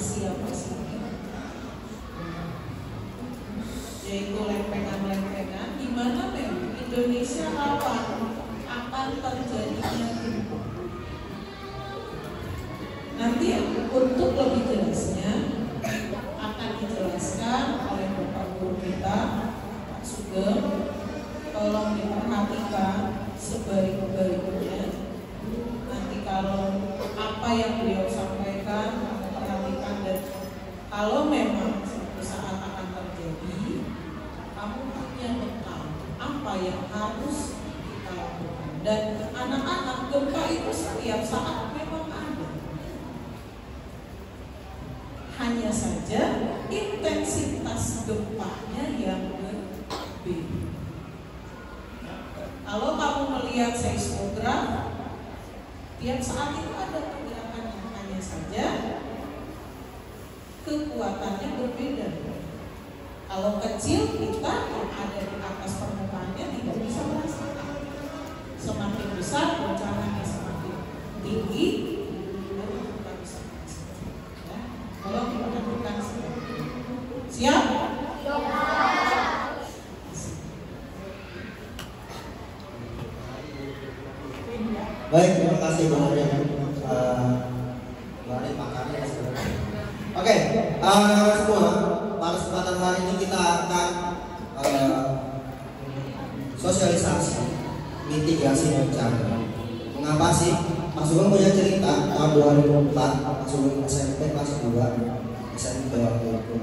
siapa sih? Yaitu lempengan-lempengan di mana memang Indonesia rawan akan terjadinya gempa. Nanti untuk lebih jelasnya akan dijelaskan oleh Bapak Guru kita, Pak Sugeng. Tolong diperhatikan sebaik-baiknya. Nanti kalau apa yang beliau sampaikan, kamu perhatikan, dan kalau memang suatu saat akan terjadi, kamu punya bekal apa yang harus kita lakukan. Dan anak-anak, gempa itu setiap saat memang ada. Hanya saja intensitas gempanya yang berbeda. Kalau kamu melihat seismograf, tiap saat itu ada pergerakannya, hanya saja kekuatannya berbeda. Kalau kecil, kita yang ada di atas permukaannya tidak bisa merasakan. Semakin besar, goncangannya semakin tinggi, baru kita bisa merasakan. Ya, kalau diperhatikan siap? Baik, terima kasih Bu Maria. Mari makannya sebenarnya. Oke, semua pada kesempatan hari ini kita akan sosialisasi mitigasi bencana. Mengapa sih? Mas Sugeng punya cerita tahun 2004, Mas Sugeng SMP kelas 2, SMP waktu itu.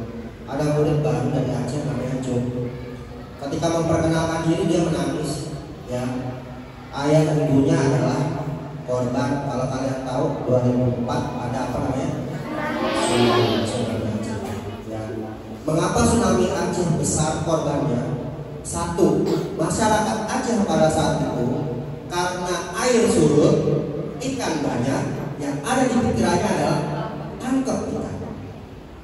Ada murid baru dari Aceh namanya Jo. Ketika memperkenalkan diri dia menangis, ya. Ayah dan ibunya adalah korban. Kalau kalian tahu 2004 ada apa namanya? Tsunami Aceh. Ya. Mengapa tsunami Aceh besar korbannya? Satu, masyarakat Aceh pada saat itu karena air surut, ikan banyak, yang ada di pikirannya adalah tangkap ikan,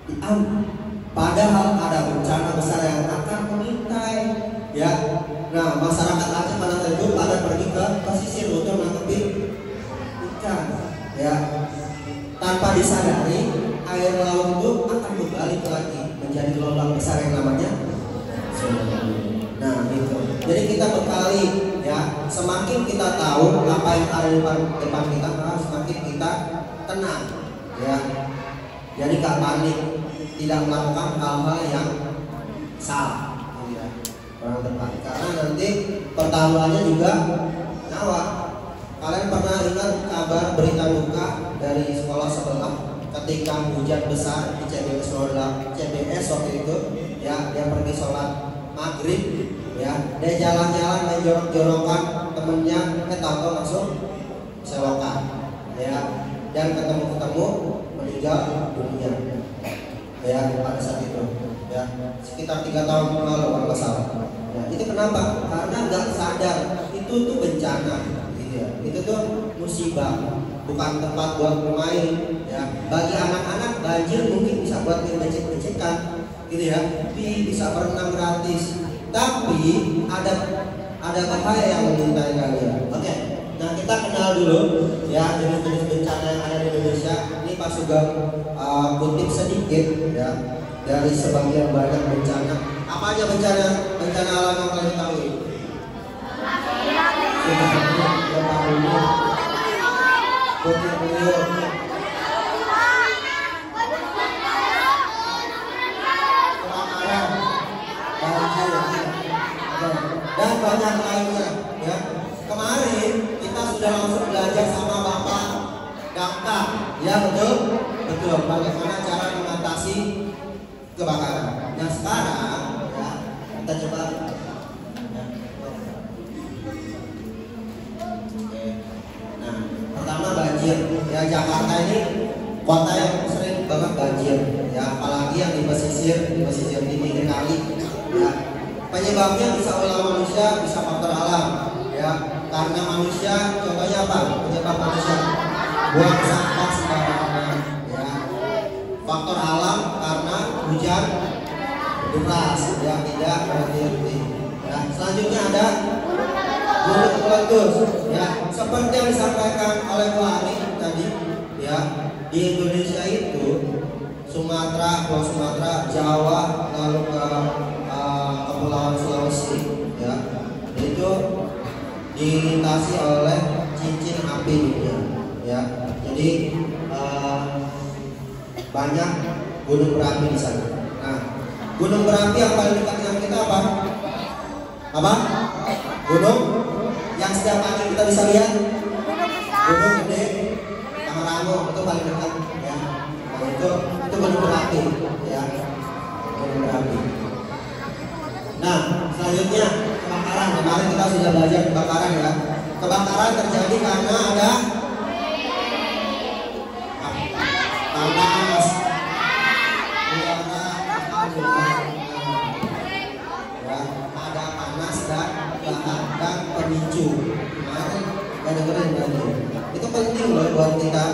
diambil. Padahal ada bencana besar yang akan mengintai, ya. Nah, masyarakat Aceh pada saat itu pada pergi ke pesisir untuk menangkap ikan, ya. Tanpa disadari, air laut itu akan berbalik lagi menjadi gelombang besar yang namanya tsunami. Nah, gitu. Jadi kita bekali, ya. Semakin kita tahu apa yang ada di depan kita, semakin kita tenang, ya. Jadi gak panik, tidak melakukan hal-hal yang salah. Orang tepat, karena nanti pertaruhannya juga nyawa. Kalian pernah ingat kabar berita duka dari sekolah sebelah ketika hujan besar di CBS waktu itu, ya, dia pergi sholat maghrib, ya, dia jalan-jalan main jorok-jorokan temennya, tahu langsung selokan, ya, dan ketemu meninggal dunia, ya, pada saat itu, ya, sekitar 3 tahun lalu kalau salah. Ya, itu kenapa? Karena nggak sadar itu tuh bencana, gitu ya. Itu tuh musibah, bukan tempat buat bermain. Ya, bagi anak-anak banjir mungkin bisa buat becek-becekan, gitu ya. Bisa berenang gratis. Tapi ada bahaya yang mengintai kalian. Oke, nah kita kenal dulu, ya, jenis-jenis bencana yang ada di Indonesia. Ini Pak Sugeng kutip sedikit, ya, dari sebagian banyak bencana. Apa aja bencana alam yang kalian tahu? Dan banyak lainnya, ya. Kemarin kita sudah langsung belajar sama Bapak Damkar, ya, betul, bagaimana cara mengatasi kebakaran. Nah sekarang, ya, kita coba. Nah, pertama banjir. Ya, Jakarta ini kota yang sering banget banjir, ya, apalagi yang di pesisir di pinggir kali, ya. Penyebabnya bisa ulah manusia, bisa faktor alam, ya. Karena manusia, contohnya apa? Penyebab manusia buang sampah sembarangan, ya. Faktor alam karena hujan deras, ya, tidak berhenti. Ya, selanjutnya ada gunung meletus, ya. Seperti yang disampaikan oleh Bu Ani tadi, ya, di Indonesia itu Sumatera, Pulau Sumatera, Jawa, lalu ke Kepulauan Sulawesi, ya. Itu dilintasi oleh cincin api dunia, ya. Jadi banyak gunung berapi di sana. Nah, gunung berapi yang paling dekat dengan kita apa? Apa? Gunung yang setiap hari kita bisa lihat. Gunung Gede, Pangrango itu paling dekat, ya. Nah, itu gunung berapi, ya. Gunung berapi. Nah, selanjutnya kebakaran. Kemarin kita sudah belajar kebakaran, ya. Kebakaran terjadi karena ada panas, udara, ya, ada panas dan bakar dan pemicu. Kemarin kita dengerin tadi. Itu penting loh buat kita,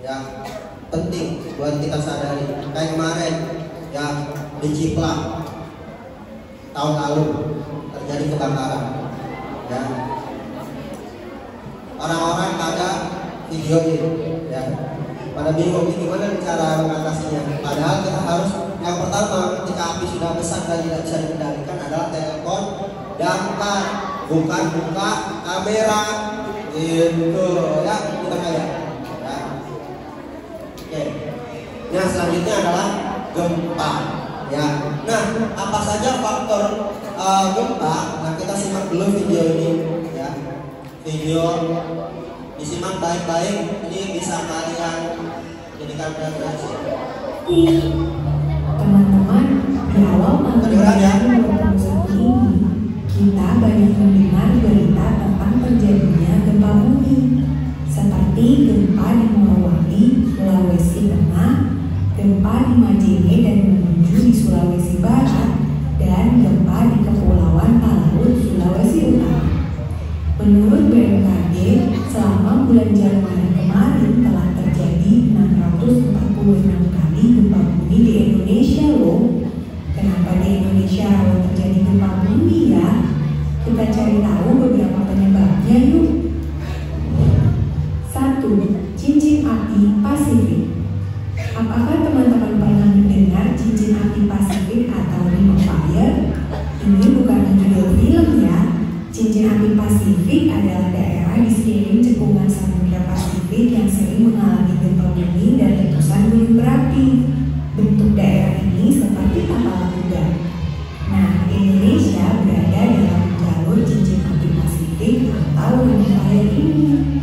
ya, penting buat kita sadari. Kayak kemarin, ya, di Ciplak tahun lalu terjadi kebakaran, ya. Orang-orang pada video ini, ya, pada bingung ini gimana cara mengatasinya. Padahal kita harus yang pertama, ketika api sudah besar dan tidak bisa dikendalikan adalah telepon damkar, bukan buka kamera, gitu, ya, kita kayak, ya. Oke. Nah, selanjutnya adalah gempa, ya. Nah, apa saja faktor gempa? Nah, kita simak dulu video ini, ya. Video disimak baik-baik, ini bisa kalian jadikan referensi. Teman-teman, di awal tahun 2021 ini, kita banyak mendengar berita tentang terjadinya gempa bumi, seperti gempa di Morowali, Sulawesi Tengah, gempa di Majene dan Mamuju di Sulawesi Barat, dan gempa di Kepulauan Talaut, Sulawesi Utara. Menurut BMKG, selama bulan Januari kemarin telah terjadi 646 kali gempa bumi di Indonesia loh. Kenapa di Indonesia rawan terjadi gempa bumi ya? Kita cari tahu beberapa penyebabnya yuk. 1. Cincin api Pasifik. Apakah teman-teman pernah mendengar cincin api Pasifik atau Ring of Fire? Ini bukan judul film ya. Cincin api Pasifik adalah daerah di sekeliling cekungan Samudra Pasifik yang sering mengalami gempa bumi dan letusan gunung berapi. Bentuk daerah ini seperti tapal kuda. Nah, Indonesia berada dalam jalur cincin api Pasifik atau Ring of Fire ini.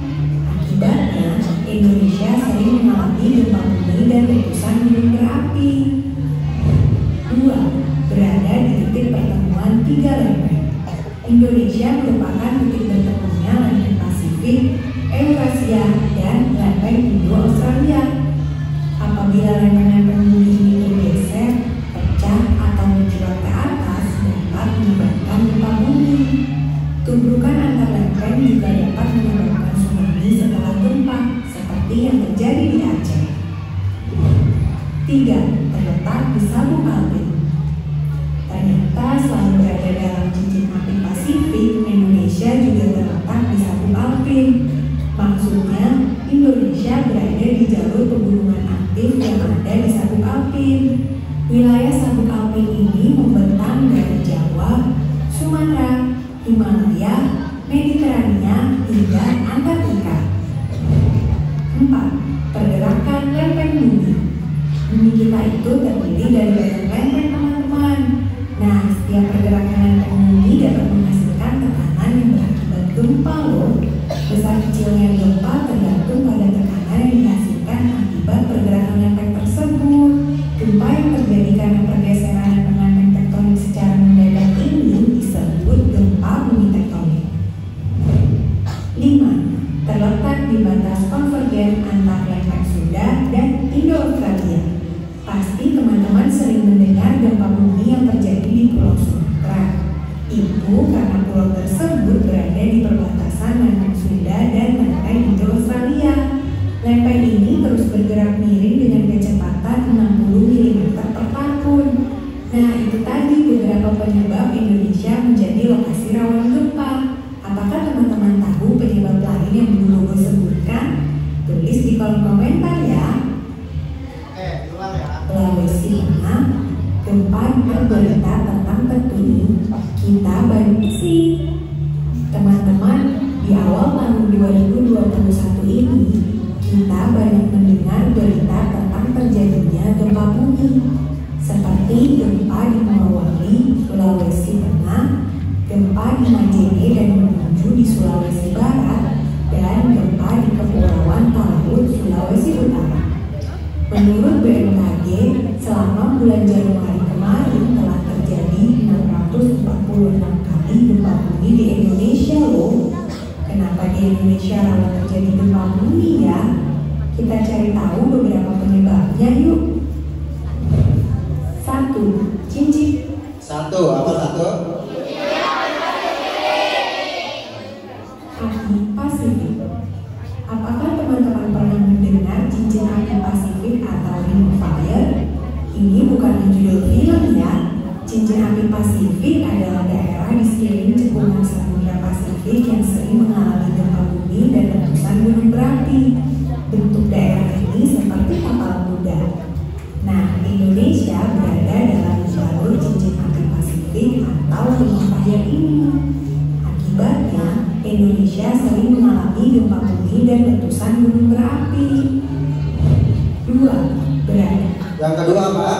Akibatnya, Indonesia sering mengalami gempa bumi dan letusan gunung berapi. 2. Berada di titik pertemuan 3 lempeng. Indonesia merupakan titik bertemunya lempeng Pasifik, Eurasia, dan lempeng Indo-Australia. Apabila lempeng-lempeng bumi ini bergeser, pecah, atau mencuat ke atas, dapat menyebabkan gempa bumi. Tubrukan antar lempeng juga dapat menyebabkan tsunami setelah gempa, seperti yang terjadi di Aceh. 3. Terletak di Sabuk Alpin. Ternyata selain berada dalam cincin api Pasifik, Indonesia juga terletak di Sabuk Alpin. Maksudnya, Indonesia berada di jalur pegunungan aktif yang ada di Sabuk Alpin. Wilayah Sabuk Alpin ini membentang dari Jawa, Sumatera, Himalaya, Mediterania, hingga Antartika. 4. Pergerakan lempeng bumi. Bumi kita itu terdiri dari banyak lempeng, teman-teman. Nah, setiap pergerakan lempeng bumi dapat menghasilkan tekanan yang berakibat gempa loh. Besar kecilnya gempa tergantung pada tekanan yang dihasilkan akibat pergerakan lempeng tersebut. Gempa yang terjadi karena pergeseran lempeng-lempeng tektonik secara mendadak ini disebut gempa bumi tektonik. 5. Terletak di batas konvergen antar lempeng Sunda dan Indo-Australia. Pasti teman-teman sering mendengar gempa bumi yang terjadi di Pulau Sumatera. Itu karena pulau tersebut berada di perbatasan lempeng Sunda dan lempeng Indo-Australia. Lempeng ini terus bergerak miring dengan kecepatan 60 mm per tahun. Nah, itu tadi beberapa penyebab Indonesia menjadi lokasi rawan gempa. Apakah teman-teman tahu penyebab lain yang belum gue sebutkan? Tulis di kolom komentar ya. kita baru sih. Teman-teman, di awal tahun 2021 ini, kita banyak mendengar berita tentang terjadinya gempa bumi, seperti gempa di Morowali, Sulawesi Tengah, gempa di Majene dan Mamuju di Sulawesi Barat, dan gempa di Kepulauan Talaut, Sulawesi Utara. Menurut BMKG, selama bulan Januari kemarin telah terjadi 646 kali gempa bumi di Indonesia loh. Kenapa di Indonesia rawan terjadi gempa bumi ya? Kita cari tahu beberapa penyebabnya yuk. 1. Cincin. 1. Apa 1? Api Pasifik. Apakah teman-teman pernah mendengar cincin api Pasifik atau Ring of Fire? Ini bukan judul film ya. Cincin api Pasifik adalah daerah di sekeliling cekungan Samudra Pasifik yang sering mengalami gempa bumi dan letusan gunung berapi. Bentuk daerah ini seperti kapal kuda. Nah, Indonesia berada dalam jalur cincin api Pasifik atau Ring of Fire ini. Akibatnya, Indonesia sering mengalami gempa bumi dan letusan gunung berapi. 2. Berada. Yang kedua apa?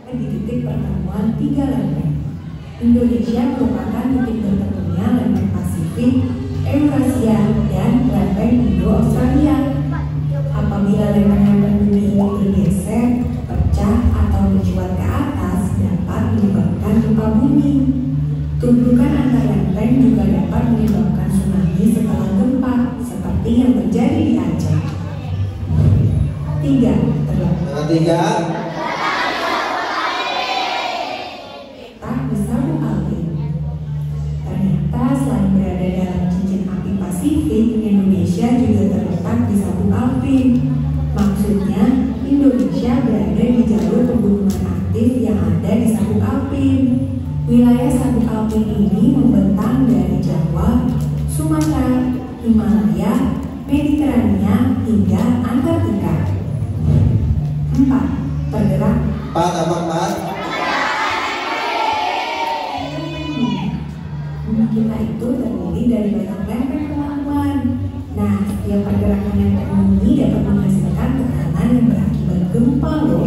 Di titik pertemuan 3 lempeng. Indonesia merupakan titik bertemunya lempeng Pasifik, Eurasia, dan lempeng Indo-Australia. Apabila lempeng-lempeng bumi ini bergeser, pecah, atau mencuat ke atas, dapat menyebabkan gempa bumi. Tumbukan antar lempeng juga dapat menyebabkan tsunami setelah gempa, seperti yang terjadi di Aceh. 3. Terlambat. Yang ketiga. Tak disambung alvin. Ternyata selain berada dalam cincin api Pasifik, Indonesia juga terletak di sabuk alpin. Maksudnya, Indonesia berada di jalur pegunungan aktif yang ada di sabuk alpin. Wilayah sabuk alpin ini membentang dari Jawa, Sumatera, Himalaya, Mediterania, hingga Antartika. 4. Pergerak. 4 apa 4? Bumi kita itu terdiri dari banyak lempeng pengalaman. Nah, setiap pergerakan lempeng bumi dapat menghasilkan tekanan yang berakibat gempa loh.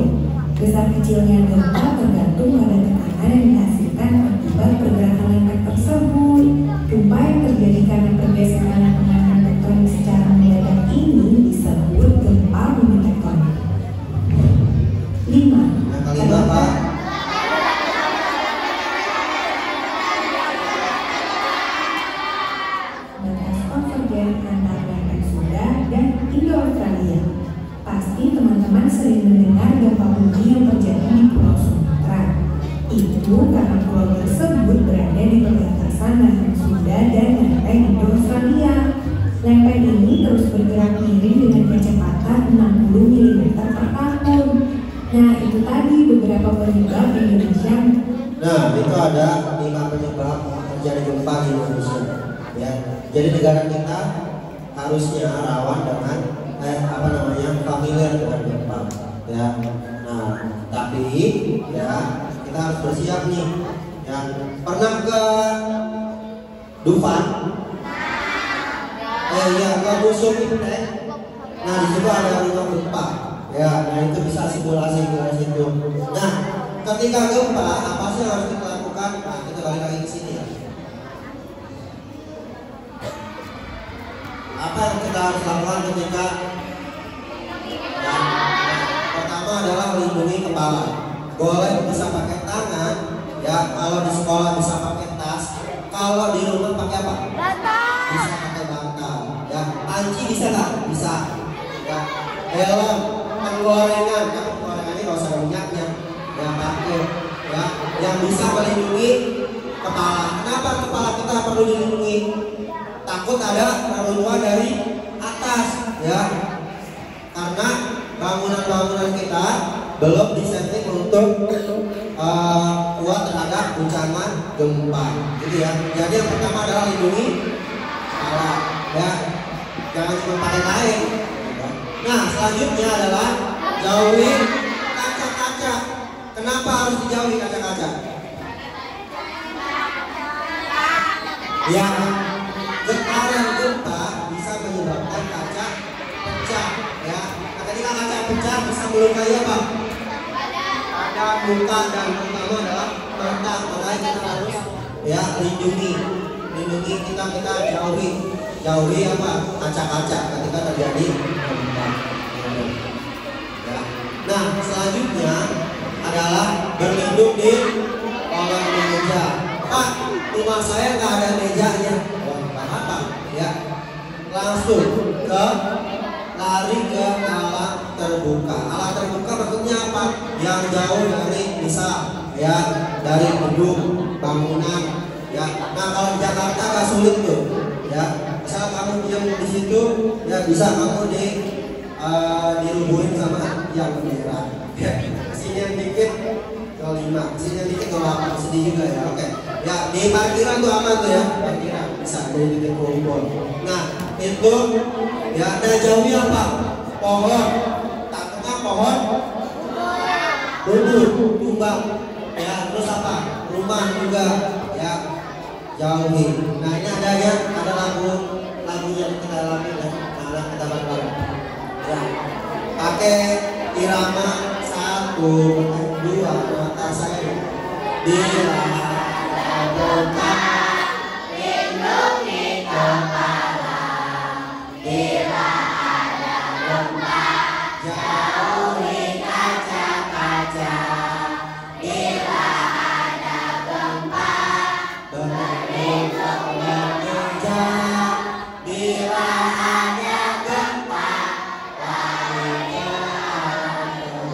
Besar kecilnya gempa tergantung pada tekanan yang dihasilkan akibat pergerakan lempeng tersebut. Gempa yang terjadi karena pergeseran lempeng tektonik secara mendadak ini disebut gempa bumi tektonik. 5. Yang kelima apa? Batas konvergen antara lempeng Sunda dan Indo-Australia. Pasti teman-teman sering mendengar gempa bumi yang terjadi di Pulau Sumatera. Itu karena pulau tersebut berada di perbatasan lempeng Sunda dan lempeng Indo-Australia. Lempeng ini terus bergerak miring dengan kecepatan 60 mm per tahun. Nah, itu tadi beberapa penyebab Indonesia. Nah, itu ada 5 penyebab terjadi gempa di Indonesia. Ya, jadi negara kita harusnya rawan dengan familiar dengan gempa. Ya, nah, tapi ya kita harus bersiap nih. Ya, pernah ke Dufan? Iya, ke Busung itu deh. Nah, di situ ada rumah gempa. Ya, nah itu bisa simulasi di situ. Nah, ketika gempa apa sih yang harus kita lakukan? Nah, kita balik lagi ke sini ya. Apa yang kita harus lakukan ketika pertama adalah melindungi kepala. Boleh bisa pakai tangan, ya. Kalau di sekolah bisa pakai tas. Kalau di rumah pakai apa? Bantal. Bisa pakai bantal. Ya, panci bisa nggak? Bisa. Ya, helm, penggorengan. Ya, penggorengan ini nggak usah minyaknya. Ya, pakai. Ya, yang bisa melindungi kepala. Kenapa kepala kita perlu dilindungi? Takut ada reruntuhan dari atas, ya. Karena bangunan-bangunan kita belum disetting untuk kuat terhadap guncangan gempa, gitu ya. Jadi yang pertama adalah lindungi kepala, ya. Jangan cuma pakai kain. Nah, selanjutnya adalah jauhi kaca-kaca. Kenapa harus dijauhi kaca-kaca? Ya, getaran gempa bisa menyebabkan kaca pecah. Ya, ketika kaca pecah bisa melukai apa? Pada muka dan terutama adalah mata. Makanya kita harus ya lindungi kita jauhi apa? Kaca-kaca ketika terjadi gempa. Ya. Nah, selanjutnya adalah berlindung di kolong meja. Pak, rumah saya nggak ada mejanya. Wah, apa? Ya, langsung lari ke alat terbuka. Alat terbuka maksudnya apa? Yang jauh dari misal ya dari gedung bangunan. Ya, nah kalau di Jakarta nggak sulit tuh. Ya, misal kamu diam di situ, ya bisa kamu dirubuhin sama yang merah. Ya, kesini dikit ke 5, kesini dikit ke 8, sedih juga ya. Oke. Ya, di parkiran tuh aman tuh ya. Parkiran bisa jadi titik kumpul. Nah, itu ya ada jauhnya apa? Pohon. Takutnya pohon tumbang. Ya, terus apa? Rumah juga ya jauhi. Nah, ini ada lagu yang kita alami ya. Nah, kita bareng. Ya. Pakai irama 1, 2, mata saya. Bila gempa, lindungi kepala. Bila ada gempa, jauhi kaca-kaca. Bila ada gempa, berlindung meja. Bila ada gempa, lari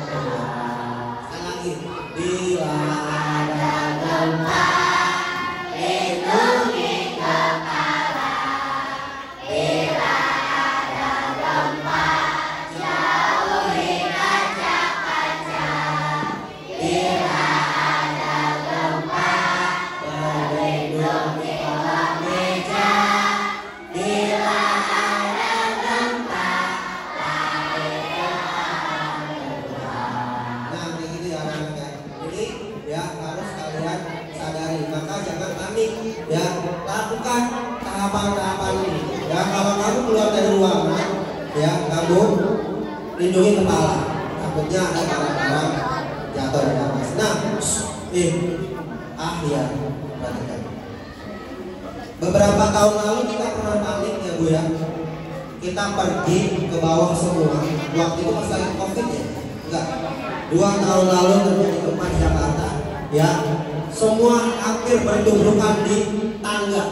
ke sekali lagi. Bila ada gempa, lindungi kepala. Bila ada gempa, jauhi kaca-kaca. Bila ada gempa, berlindung di kolong meja. Bila ada gempa, lari ke nah, kayak gitu ya anak-anak. Ini ya harus kalian sadari. Maka jangan panik. Ya, lakukan tahapan-tahapan ini. Ya, kalau kamu keluar dari ruangan, ya kamu lindungi kepala. Takutnya ada barang-barang jatuh di atas. Nah, ya, perhatikan. Beberapa tahun lalu kita pernah panik ya Bu ya. Kita pergi ke bawah semua. Waktu itu pas lagi COVID ya. Enggak. 2 tahun lalu terjadi gempa di Jakarta. Ya, semua hampir bertumbukan di tangga.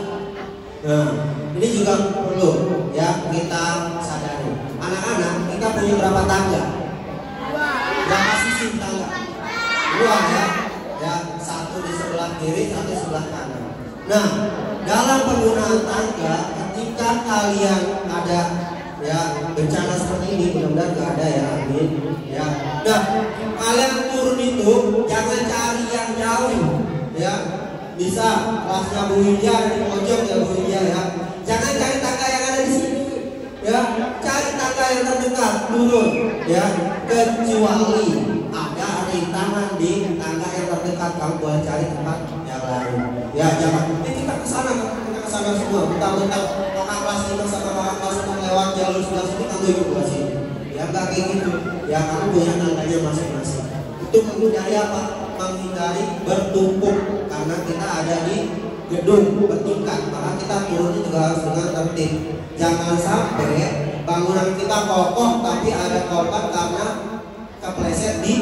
Nah, ini juga perlu ya kita sadari. Anak-anak, kita punya berapa tangga? Berapa sisi tangga? 2 ya. Ya, 1 di sebelah kiri, 1 di sebelah kanan. Nah, dalam penggunaan tangga, ketika kalian ada ya bencana seperti ini, mudah-mudahan nggak ada ya, amin. Ya, nah kalian turun itu jangan cari yang jauh, ya. Bisa kelasnya Bu Widya ada di pojok ya Bu Widya ya. Jangan cari tangga yang ada di sini, ya. Cari tangga yang terdekat, turun, ya. Kecuali ada rintangan di tangga yang terdekat, kamu boleh cari tempat yang lain. Ya, jangan kita kesana semua. Mentang-mentang kakak kelas kita sama kakak kelas kita lewat jalur sebelah sini, kamu ikut kelas ini. Ya nggak kayak gitu. Ya kamu punya tangganya masing-masing. Itu menghindari apa? Menghindari bertumpuk karena kita ada di gedung bertingkat. Maka kita turunnya juga harus dengan tertib. Jangan sampai bangunan kita kokoh tapi ada korban karena kepleset di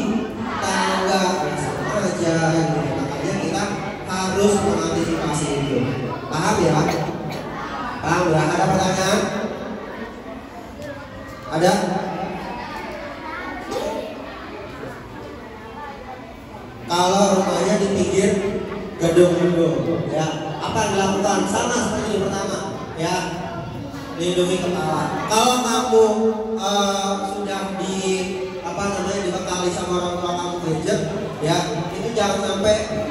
tangga. Sama aja. Makanya kita harus mengantisipasi itu. Paham ya? Paham ya? Ada pertanyaan? Ada? Kalau rumahnya di pinggir gedung-gedung, ya apa yang dilakukan? Sama seperti yang pertama, ya lindungi kepala. Kalau kamu sudah dibekali sama orang tua kamu gadget, ya itu jangan sampai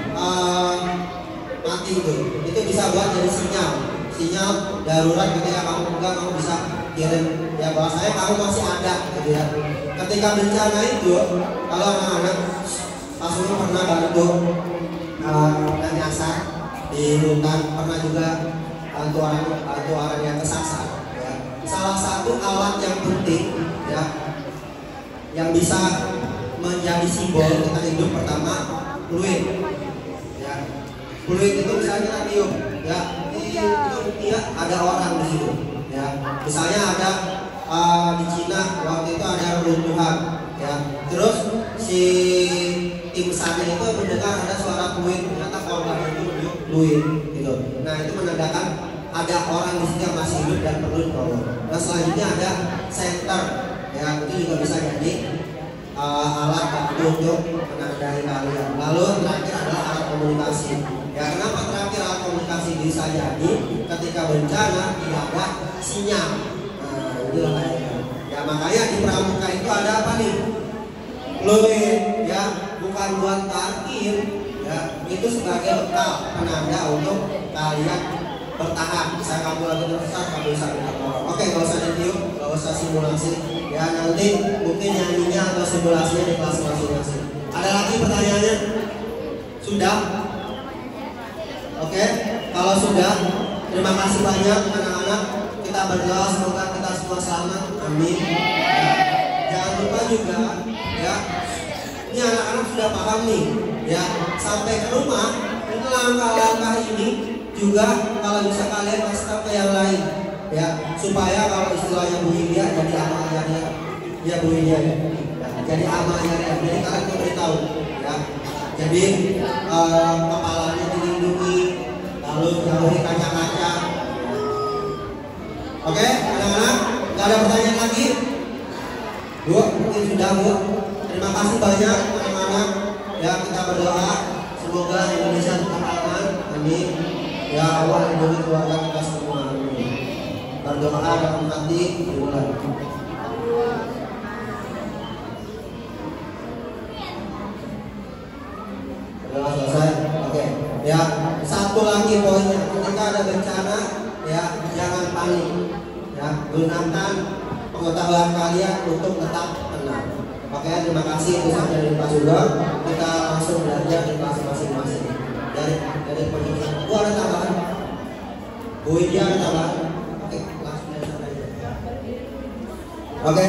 mati itu bisa buat jadi sinyal darurat. Ketika kamu pegang, kamu bisa kirim ya bahwasanya kamu masih ada gitu ya. Ketika bencana itu, kalau anak-anak Pak Sugeng pernah bantu nyasar di hutan, pernah juga bantu orang yang kesasar. Ya. Salah satu alat yang penting ya, yang bisa menjadi simbol kita hidup, pertama fluid. Ya. Fluid itu misalnya kita tiup, ya itu ada orang di situ. Ya. Misalnya ada di Cina waktu itu ada runtuhan. Ya. Terus si tim SAR itu mendengar ada suara fluid, ternyata korban itu fluid gitu. Nah itu menandakan ada orang di situ yang masih hidup dan perlu ditolong. Nah selanjutnya ada center, ya itu juga bisa jadi alat bantu untuk menandai kalian. Lalu terakhir adalah alat komunikasi. Ya kenapa terakhir alat komunikasi? Bisa jadi ketika bencana tidak ada sinyal. Nah itulah kayaknya. Ya makanya di pramuka itu ada apa nih? Fluid, ya bukan buat parkir, ya itu sebagai bekal penanda untuk kalian bertahan. Saya kamu lagi tersesat, kamu bisa ditolong. Oke, gak usah ditiup, gak usah simulasi. Ya nanti mungkin nyanyinya atau simulasinya di kelas masing-masing. Ada lagi pertanyaannya? Sudah? Oke, kalau sudah, terima kasih banyak anak-anak. Kita berdoa semoga kita semua selamat. Amin. Ya. Jangan lupa juga, ya. Ini anak-anak sudah paham nih, ya. Sampai ke rumah, ini langkah-langkah ini juga kalau bisa kalian kasih tahu ke yang lain, ya. Supaya kalau istilahnya Bu India jadi amalnya dia, ya Bu India, ya. Jadi amalnya dia. Jadi kalian memberitahu, ya. Jadi kepalanya dilindungi, lalu jauhi kaca-kaca. Oke, anak-anak, nggak ada pertanyaan lagi? Bu, mungkin sudah Bu. Terima kasih banyak anak-anak. Ya kita berdoa semoga Indonesia tetap aman. Amin. Ya Allah lindungi keluarga kita semua. Amin. Berdoa dalam hati dimulai. Berdoa selesai. Oke. Ya satu lagi poinnya, ketika ada bencana ya jangan panik. Ya gunakan pengetahuan kalian untuk tetap tenang. Oke, terima kasih itu saja dari Pak Sugeng. Kita langsung belajar di kelas masing-masing. Dari penjelasan. Bu ada tambahan? Bu India ada tambahan? Oke, langsung belajar aja. Oke.